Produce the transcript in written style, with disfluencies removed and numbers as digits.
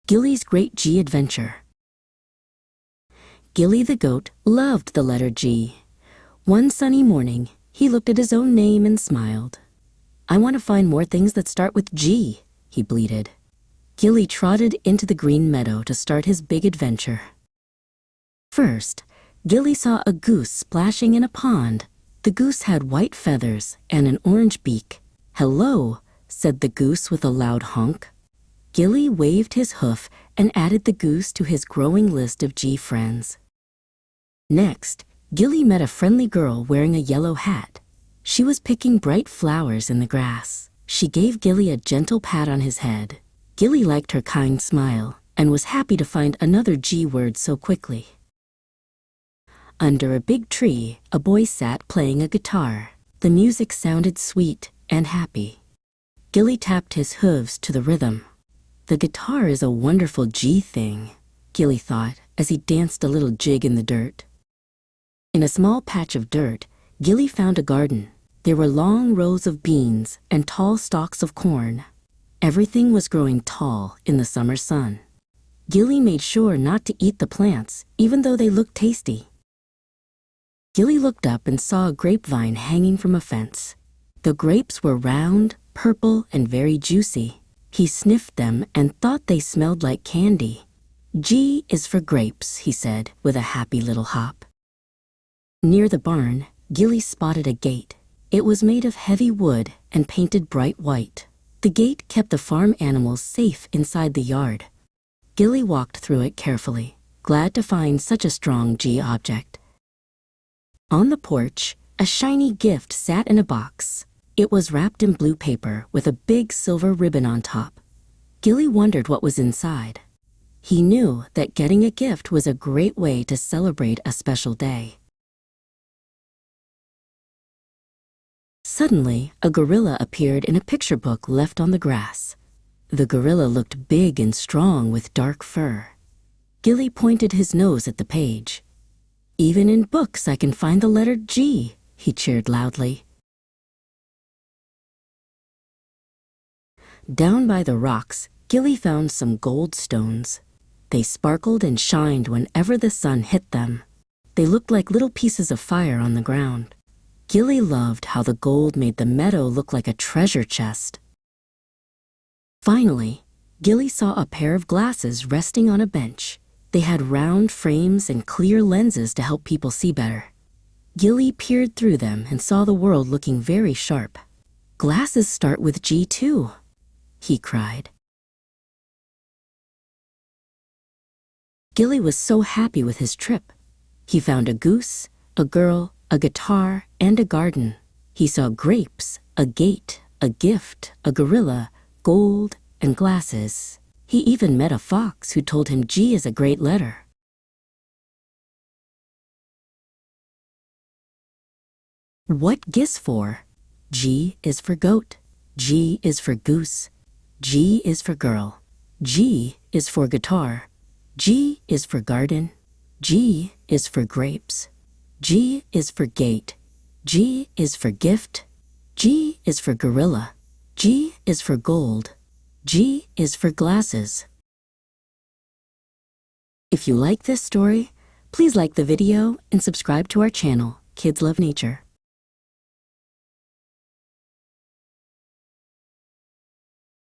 Gilly's Great G Adventure. Gilly the Goat loved the letter G. One sunny morning, he looked at his own name and smiled. "I want to find more things that start with G," he bleated. Gilly trotted into the green meadow to start his big adventure. First, Gilly saw a goose splashing in a pond. The goose had white feathers and an orange beak. "Hello," said the goose with a loud honk. Gilly waved his hoof and added the goose to his growing list of G friends. Next, Gilly met a friendly girl wearing a yellow hat. She was picking bright flowers in the grass. She gave Gilly a gentle pat on his head. Gilly liked her kind smile and was happy to find another G word so quickly. Under a big tree, a boy sat playing a guitar. The music sounded sweet and happy. Gilly tapped his hooves to the rhythm. "The guitar is a wonderful G thing," Gilly thought as he danced a little jig in the dirt. In a small patch of dirt, Gilly found a garden. There were long rows of beans and tall stalks of corn. Everything was growing tall in the summer sun. Gilly made sure not to eat the plants, even though they looked tasty. Gilly looked up and saw a grapevine hanging from a fence. The grapes were round, purple, and very juicy. He sniffed them and thought they smelled like candy. "G is for grapes," he said with a happy little hop. Near the barn, Gilly spotted a gate. It was made of heavy wood and painted bright white. The gate kept the farm animals safe inside the yard. Gilly walked through it carefully, glad to find such a strong G object. On the porch, a shiny gift sat in a box. It was wrapped in blue paper with a big silver ribbon on top. Gilly wondered what was inside. He knew that getting a gift was a great way to celebrate a special day. Suddenly, a gorilla appeared in a picture book left on the grass. The gorilla looked big and strong with dark fur. Gilly pointed his nose at the page. "Even in books I can find the letter G," he cheered loudly. Down by the rocks, Gilly found some gold stones. They sparkled and shined whenever the sun hit them. They looked like little pieces of fire on the ground. Gilly loved how the gold made the meadow look like a treasure chest. Finally, Gilly saw a pair of glasses resting on a bench. They had round frames and clear lenses to help people see better. Gilly peered through them and saw the world looking very sharp. "Glasses start with G too," he cried. Gilly was so happy with his trip. He found a goose, a girl, a guitar, and a garden. He saw grapes, a gate, a gift, a gorilla, gold, and glasses. He even met a fox who told him G is a great letter. What Gis for? G is for goat. G is for goose. G is for girl. G is for guitar. G is for garden. G is for grapes. G is for gate. G is for gift. G is for gorilla. G is for gold. G is for glasses. If you like this story, please like the video and subscribe to our channel, Kids Love Nature.